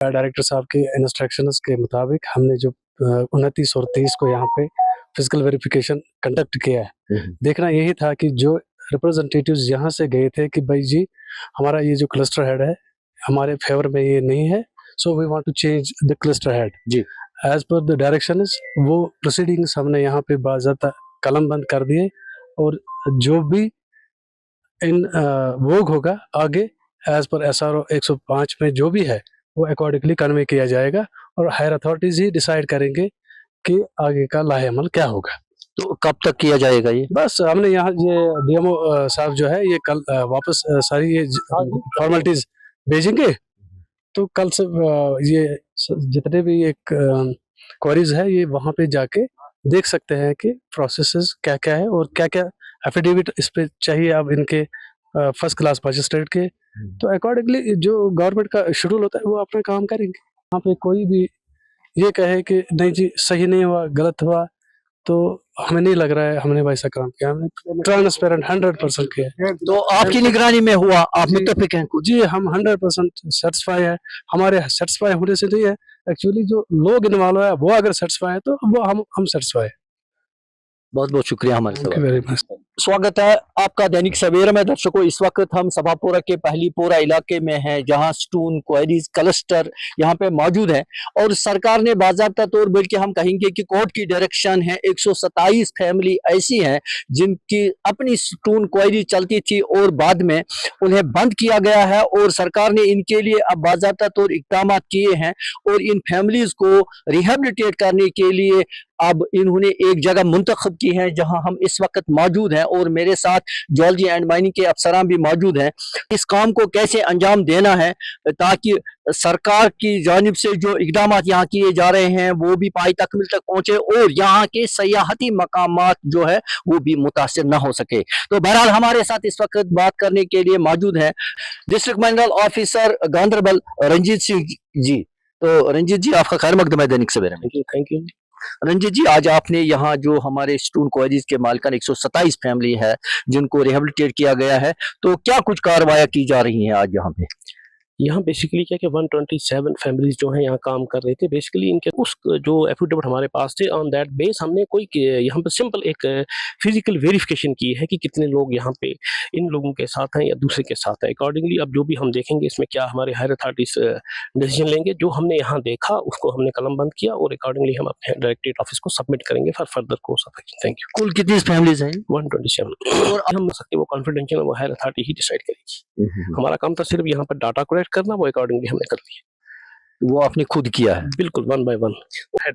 Director साहब के instructions के मुताबिक हमने जो 29 और 23 को यहाँ पे फिजिकल वेरिफिकेशन कंडक्ट किया है। देखना यही था कि जो रिप्रेजेंटेटिव्स यहाँ से गए थे कि भाई जी हमारा ये जो क्लस्टर हेड है हमारे फेवर में ये नहीं है, so we want to change the cluster head ji as per the direction is. वो प्रोसीडिंग्स हमने यहाँ पे बाज़ाब्ता कलम बंद कर दिए और जो भी इन वोग होगा आगे एज पर SRO 105 में जो भी है वो अकॉर्डिंगली कन्वे किया जाएगा और हायर अथॉरिटीज ही डिसाइड करेंगे कि आगे का लाहे अमल क्या होगा। तो कब तक किया जाएगा ये? बस हमने यहाँ ये DMO साहब जो है ये कल वापस सारी ये फॉर्मेलिटीज भेजेंगे, तो कल से ये जितने भी एक क्वेरीज है ये वहाँ पे जाके देख सकते हैं कि प्रोसेसेस क्या क्या है और क्या क्या एफिडेविट इस पे चाहिए अब इनके फर्स्ट क्लास मजिस्ट्रेट के, तो अकॉर्डिंगली जो गवर्नमेंट का शेड्यूल होता है वो अपना काम करेंगे। यहाँ पे कोई भी ये कहे कि नहीं जी सही नहीं हुआ गलत हुआ, तो हमें नहीं लग रहा है हमने वैसा काम किया, हमने ट्रांसपेरेंट 100% किया। तो आपकी निगरानी में हुआ, आप मुत्तफिक हैं? जी हम 100% सेटिस्फाई है। हमारे सेटिस्फाई होने से नहीं है, एक्चुअली जो लोग इन्वॉल्व है वो अगर सेटिस्फाई है तो वो हम सेटिस्फाई है। बहुत बहुत शुक्रिया हमारे थैंक यू वेरी मच। स्वागत है आपका दैनिक सवेरा में। दर्शकों, इस वक्त हम सभापुरा के पहलीपुरा इलाके में हैं जहां स्टोन क्वेरीज क्लस्टर यहाँ पे मौजूद है और सरकार ने बाज़ाब्ता तौर बल्कि हम कहेंगे कि कोर्ट की डायरेक्शन है 127 फैमिली ऐसी हैं जिनकी अपनी स्टोन क्वेरी चलती थी और बाद में उन्हें बंद किया गया है और सरकार ने इनके लिए अब बाज़ाब्ता तौर इक़दाम किए हैं और इन फैमिलीज को रिहेबिलिटेट करने के लिए अब इन्होंने एक जगह मुंतखब की है जहां हम इस वक्त मौजूद हैं और मेरे साथ जियोलॉजी एंड माइनिंग के अफसरान भी मौजूद हैं। इस काम को कैसे अंजाम देना है ताकि सरकार की जानिब से जो इकदाम यहाँ किए जा रहे हैं वो भी पाई तकमील तक पहुंचे और यहाँ के सयाहती मकामात जो है वो भी मुतासिर न हो सके। तो बहरहाल हमारे साथ इस वक्त बात करने के लिए मौजूद है डिस्ट्रिक्ट माइनरल ऑफिसर गांधरबल रंजीत सिंह जी। तो रंजीत जी, आपका खैर मकदम है दैनिक सवेरा में। Thank you. रंजीत जी, आज आपने यहाँ जो हमारे स्टोन क्वेरीज के मालिकान 127 फैमिली है जिनको रिहेबिलिटेट किया गया है, तो क्या कुछ कार्रवाई की जा रही हैं आज यहाँ पे? यहाँ बेसिकली क्या कि 127 फैमिलीज जो हैं यहाँ काम कर रहे थे। बेसिकली इनके उस जो एफिडेविट हमारे पास थे ऑन दैट बेस हमने कोई यहाँ पर सिंपल एक फिजिकल वेरिफिकेशन की है कि कितने लोग यहाँ पे इन लोगों के साथ हैं या दूसरे के साथ हैं। अकॉर्डिंगली अब जो भी हम देखेंगे इसमें क्या हमारे हायर अथॉरिटीज डिसीजन लेंगे। जो हमने यहाँ देखा उसको हमने कलम बंद किया और अकॉर्डिंगली हम अपने डायरेक्टरेट ऑफिस को सबमिट करेंगे for further course of action. Thank you. कुल कितनी फैमिलीज हैं? 127। और हम सकते वो कॉन्फिडेंशियल वो हायर अथॉरिटी ही डिसाइड करेगी। हमारा काम था सिर्फ यहाँ पर डाटा कलेक्ट करना, वो अकॉर्डिंगली हमने कर लिया। वो आपने खुद किया है? बिल्कुल, 1 by 1।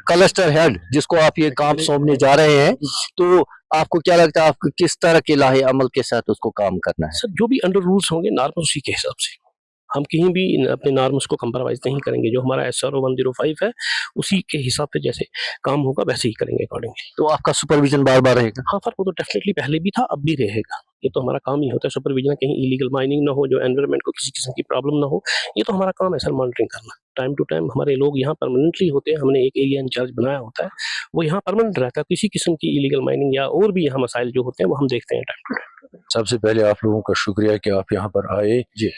क्लस्टर हेड जिसको आप ये काम सौंपने जा रहे हैं, तो आपको क्या लगता है आपको किस तरह के लाहे अमल के साथ उसको काम करना है? सर जो भी अंडर रूल्स होंगे नॉर्मल उसी के हिसाब से हम कहीं भी अपने नॉर्म्स को कंप्रोमाइज नहीं करेंगे। जो हमारा SRO 105 है उसी के हिसाब से जैसे काम होगा वैसे ही करेंगे अकॉर्डिंगली। तो आपका सुपरविजन बार बार रहेगा? हाँ सर, वो तो डेफिनेटली पहले भी था अब भी रहेगा। ये तो हमारा काम ही होता है सुपरविजन, कहीं इलीगल माइनिंग ना हो, जो एनवायरनमेंट को किसी किस्म की प्रॉब्लम ना हो। ये तो हमारा काम है सर, मॉनिटरिंग करना। टाइम टू टाइम हमारे लोग यहाँ परमानेंटली होते हैं, हमने एक एरिया इंचार्ज बनाया होता है, वो यहाँ परमानेंट रहता है। किसी किस्म की इलीगल माइनिंग या और भी यहाँ मसाइल जो होते हैं वो हम देखते हैं टाइम टू टाइम। सबसे पहले आप लोगों का शुक्रिया कि आप यहाँ पर आए जी।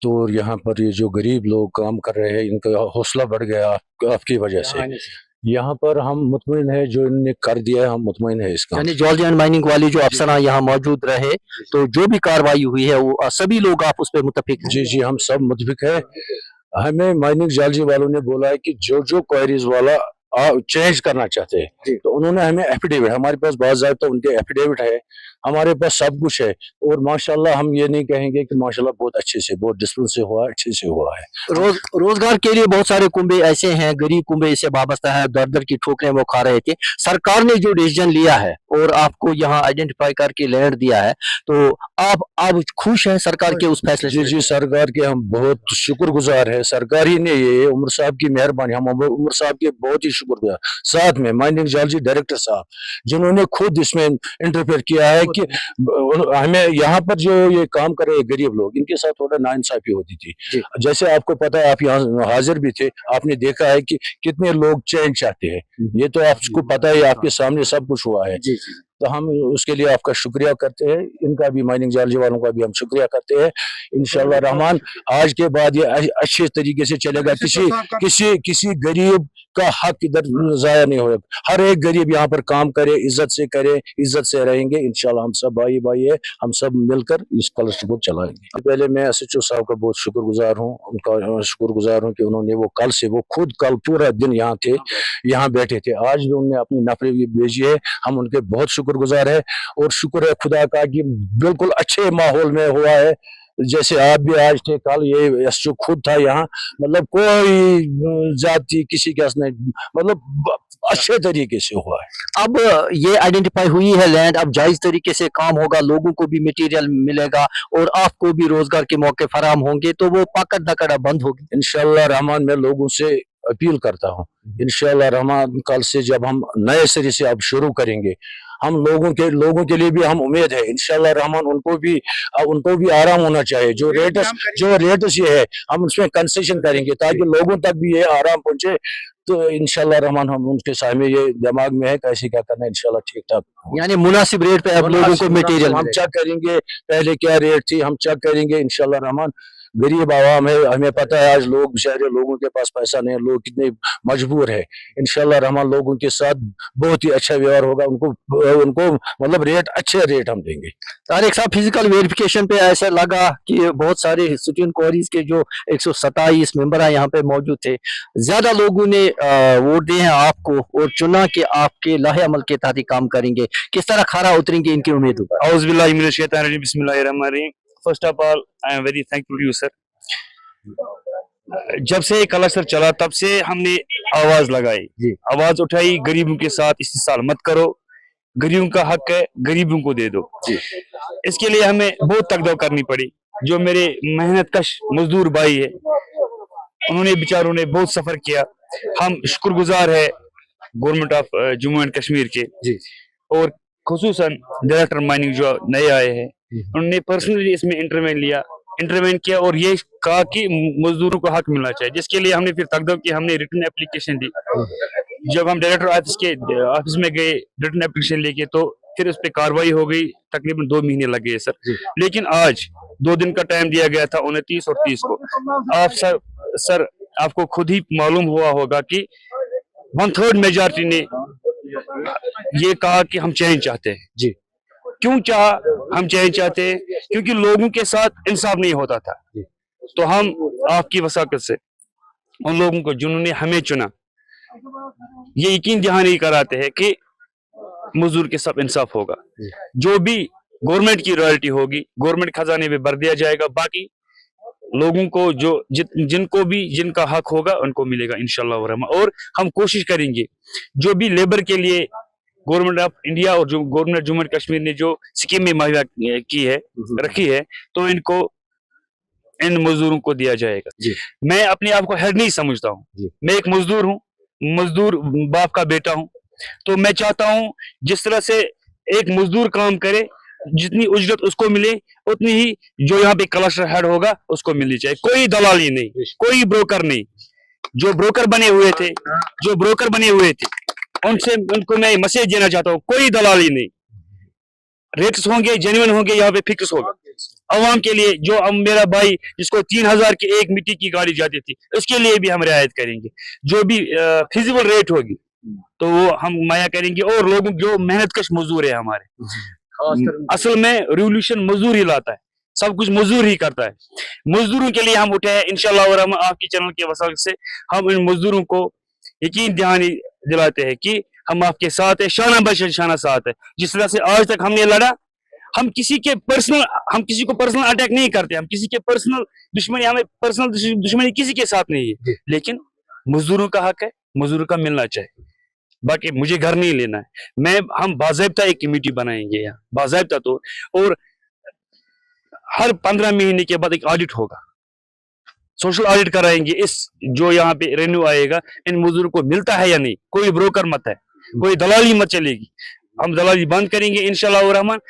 तो यहाँ पर ये जो गरीब लोग काम कर रहे हैं इनका हौसला बढ़ गया आपकी वजह से। यहाँ पर हम मुतमईन है जो इन्होंने कर दिया है, हम मुतमईन है इसका। यानी जियोलॉजी एंड माइनिंग वाली जो अफसर यहाँ मौजूद रहे, तो जो भी कार्रवाई हुई है वो सभी लोग आप उस पर मुत्तफिक हैं? जी जी, हम सब मुत्तफिक है। हमें माइनिंग जियोलॉजी वालों ने बोला है कि जो जो क्वेरीज वाला चेंज करना चाहते हैं तो उन्होंने हमें एफिडेविट, हमारे पास बाज़ाब्ता उनके एफिडेविट है, हमारे पास सब कुछ है। और माशाल्लाह हम ये नहीं कहेंगे कि माशाल्लाह बहुत अच्छे से, बहुत डिसिप्लिन से हुआ, अच्छे से हुआ है। रोजगार के लिए बहुत सारे कुंबे ऐसे हैं, गरीब कुंबे इससे वाबस्ता है, दर दर की ठोकरें वो खा रहे थे। सरकार ने जो डिसीजन लिया है और आपको यहाँ आइडेंटिफाई करके लैंड दिया है, तो आप खुश हैं सरकार के उस फैसले से? जी, सरकार के हम बहुत शुक्रगुजार है। सरकार ही ने ये उमर साहब की मेहरबानी, हम उमर साहब के बहुत ही शुक्रगुजार, साथ में माइनिंग जियोलॉजी डायरेक्टर साहब जिन्होंने खुद इसमें इंटरफेयर किया है कि हमें यहाँ पर जो ये काम कर रहे गरीब लोग, इनके साथ थोड़ा नाइंसाफी होती थी। जैसे आपको पता है, आप यहाँ हाजिर भी थे, आपने देखा है कि कितने लोग चेंज चाहते हैं, ये तो आपको पता है, आपके सामने सब कुछ हुआ है। तो हम उसके लिए आपका शुक्रिया करते हैं, इनका भी माइनिंग जालजी वालों का भी हम शुक्रिया करते हैं। इंशाल्लाह रहमान आज के बाद ये अच्छे तरीके से चलेगा, किसी गरीब का हक इधर जाया नहीं होगा, हर एक गरीब यहाँ पर काम करे, इज्जत से करे, इज्जत से रहेंगे। इंशाल्लाह हम सब भाई भाई है, हम सब मिलकर इस क्लस्टर को चलाएंगे। पहले मैं एसएचओ साहब का बहुत शुक्रगुजार हूँ, उनका शुक्रगुजार हूँ कि उन्होंने वो कल पूरा दिन यहाँ थे, यहाँ बैठे थे। आज भी उन्होंने अपनी नफरी भी भेजी है, हम उनके बहुत शुक्रगुजार है। और शुक्र है खुदा का कि बिल्कुल अच्छे माहौल में हुआ है, जैसे आप भी आज थे, कल ये एसएचओ खुद था यहाँ, मतलब कोई जाति किसी के नहीं, मतलब अच्छे तरीके से हुआ है। अब ये आइडेंटिफाई हुई है लैंड, अब जायज तरीके से काम होगा, लोगों को भी मटेरियल मिलेगा और आपको भी रोजगार के मौके फराहम होंगे, तो वो पाकड़ दकड़ा बंद होगी। इंशाल्लाह रहमान मैं लोगों से अपील करता हूँ, इंशाल्लाह रहमान कल से जब हम नए सिरे से अब शुरू करेंगे, हम लोगों के लिए भी हम उम्मीद है इंशाल्लाह रहमान उनको भी आराम होना चाहिए। जो रेट्स ये है हम उसमें कंसेशन करेंगे ताकि लोगों तक भी ये आराम पहुंचे। तो इंशाल्लाह रहमान हम उनके सामने ये दिमाग में है कैसे क्या करना है, इंशाल्लाह ठीक ठाक, यानी मुनासिब रेट पे अब लोगों को मटेरियल हम चेक करेंगे, पहले क्या रेट थी हम चेक करेंगे। इंशाल्लाह रहमान गरीब आवाम है, हमें पता है आज लोग बेचारे, लोगों के पास पैसा नहीं है, लोग कितने मजबूर है। इंशाल्लाह रहमान लोगों के साथ बहुत ही अच्छा व्यवहार होगा, उनको मतलब अच्छे रेट हम देंगे। तारिक साहब, फिजिकल वेरिफिकेशन पे ऐसा लगा कि बहुत सारे स्टूडेंट क्वारीज के जो 127 मेंबर यहाँ पे मौजूद थे, ज्यादा लोगों ने वोट दिए हैं आपको और चुना कि आपके लाहे अमल के तहत काम करेंगे। किस तरह खरा उतरेंगे इनकी उम्मीद ऊपर? First of all I am very thankful to you sir. जब से क्लस्टर चला तब से हमने आवाज लगाई, आवाज उठाई, गरीबों के साथ इस्तेसाल मत करो, गरीबों का हक है, गरीबों को दे दो। इसके लिए हमें बहुत तकदीर करनी पड़ी। जो मेरे मेहनत कश मजदूर भाई है, उन्होंने बेचारों ने बहुत सफर किया। हम शुक्रगुजार है government of Jammu and Kashmir के और खुसूसन डायरेक्टर माइनिंग जो नए आए हैं, उन्होंने पर्सनली इसमें इंटरवेन किया और ये कहा कि मजदूरों को हक मिलना चाहिए, जिसके लिए हमने फिर तकदीर की, हमने रिटन एप्लीकेशन दी। जब हम डायरेक्टर ऑफिस में गए रिटन एप्लीकेशन लेके, तो फिर उस पर कार्रवाई हो गई, तकरीबन 2 महीने लग गए सर। लेकिन आज 2 दिन का टाइम दिया गया था, 29 और 30 को। आप सर आपको खुद ही मालूम हुआ होगा कि 1/3 मेजॉरिटी ने ये कहा कि हम चेंज चाहते हैं। जी, क्यों हम चेंज चाहते हैं? क्योंकि लोगों के साथ इंसाफ नहीं होता था। तो हम आपकी वसाकत से उन लोगों को जिन्होंने हमें चुना, ये यकीन दहानी कराते हैं कि मजदूर के साथ इंसाफ होगा। जो भी गवर्नमेंट की रॉयल्टी होगी, गवर्नमेंट खजाने में भर दिया जाएगा, बाकी लोगों को जिनका हक होगा उनको मिलेगा इंशाल्लाह रहमान। और हम कोशिश करेंगे जो भी लेबर के लिए गवर्नमेंट ऑफ इंडिया और जो गवर्नमेंट जम्मू एंड कश्मीर ने जो स्कीमें मुहैया रखी है, तो इन मजदूरों को दिया जाएगा। मैं अपने आप को हेड नहीं समझता हूँ, मैं एक मजदूर हूँ, मजदूर बाप का बेटा हूँ। तो मैं चाहता हूँ जिस तरह से एक मजदूर काम करे, जितनी उजरत उसको मिले, उतनी ही जो यहाँ पे क्लस्टर हेड होगा उसको मिलनी चाहिए। कोई दलाली नहीं, कोई ब्रोकर नहीं। जो ब्रोकर बने हुए थे उनको मैं मैसेज देना चाहता हूँ, कोई दलाली नहीं। रेट्स होंगे, जेन्युइन होंगे, यहाँ पे फिक्स होगा अवाम के लिए। जो मेरा भाई जिसको 3000 की एक मिट्टी की गाड़ी जाती थी, उसके लिए भी हम रियायत करेंगे। जो भी फिजिबल रेट होगी तो वो हम माया करेंगे। और लोगों जो मेहनतकश मजदूर है हमारे, असल में रिवोल्यूशन मजदूर ही लाता है, सब कुछ मजदूर ही करता है। मजदूरों के लिए हम उठे हैं इंशाल्लाह, और हम आपकी चैनल के वसाइल से हम इन मजदूरों को यकीन दहानी दिलाते हैं कि हम आपके साथ है, शाना बशाना साथ है। जिस तरह से आज तक हमने लड़ा, हम किसी को पर्सनल अटैक नहीं करते, हम किसी के पर्सनल दुश्मनी, हमें पर्सनल दुश्मनी किसी के साथ नहीं है। लेकिन मजदूरों का हक है, मजदूरों का मिलना चाहिए। बाकी मुझे घर नहीं लेना है, हम बाज़ाब्ता एक कमेटी बनाएंगे यहाँ, बाज़ाब्ता तो, और हर 15 महीने के बाद एक ऑडिट होगा, सोशल ऑडिट कराएंगे। इस जो यहाँ पे रेन्यू आएगा, इन मजदूरों को मिलता है या नहीं। कोई ब्रोकर मत है, कोई दलाली मत चलेगी। हम दलाली बंद करेंगे इंशाल्लाह रहमान,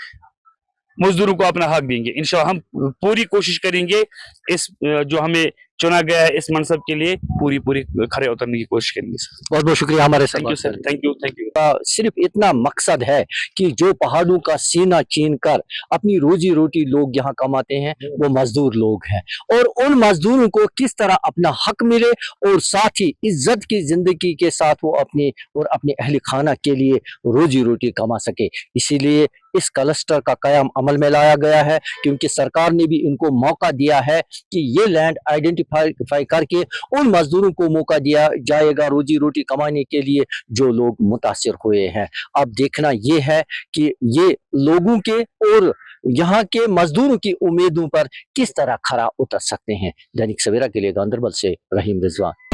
मजदूरों को अपना हक देंगे इंशाल्लाह। हम पूरी कोशिश करेंगे इस जो हमें चुना गया है इस मनसब के लिए पूरी खरे उतरने की कोशिश करेंगे सर। बहुत बहुत शुक्रिया हमारे साथ थैंक यू बात सर, करने के लिए। Thank you. का सिर्फ इतना मकसद है कि जो पहाड़ों का सीना चीन कर अपनी रोजी रोटी लोग यहाँ कमाते हैं वो मजदूर लोग हैं, और उन मजदूरों को किस तरह अपना हक मिले और साथ ही इज्जत की जिंदगी के साथ वो अपने और अपने अहल खाना के लिए रोजी रोटी कमा सके। इसीलिए इस क्लस्टर का कयाम अमल में लाया गया है, क्योंकि सरकार ने भी इनको मौका दिया है कि ये लैंड आइडेंटिफाई करके उन मजदूरों को मौका दिया जाएगा रोजी रोटी कमाने के लिए जो लोग मुतासिर हुए हैं। अब देखना ये है कि ये लोगों के और यहाँ के मजदूरों की उम्मीदों पर किस तरह खरा उतर सकते हैं। दैनिक सवेरा के लिए गांधरबल से रहीम रिजवान।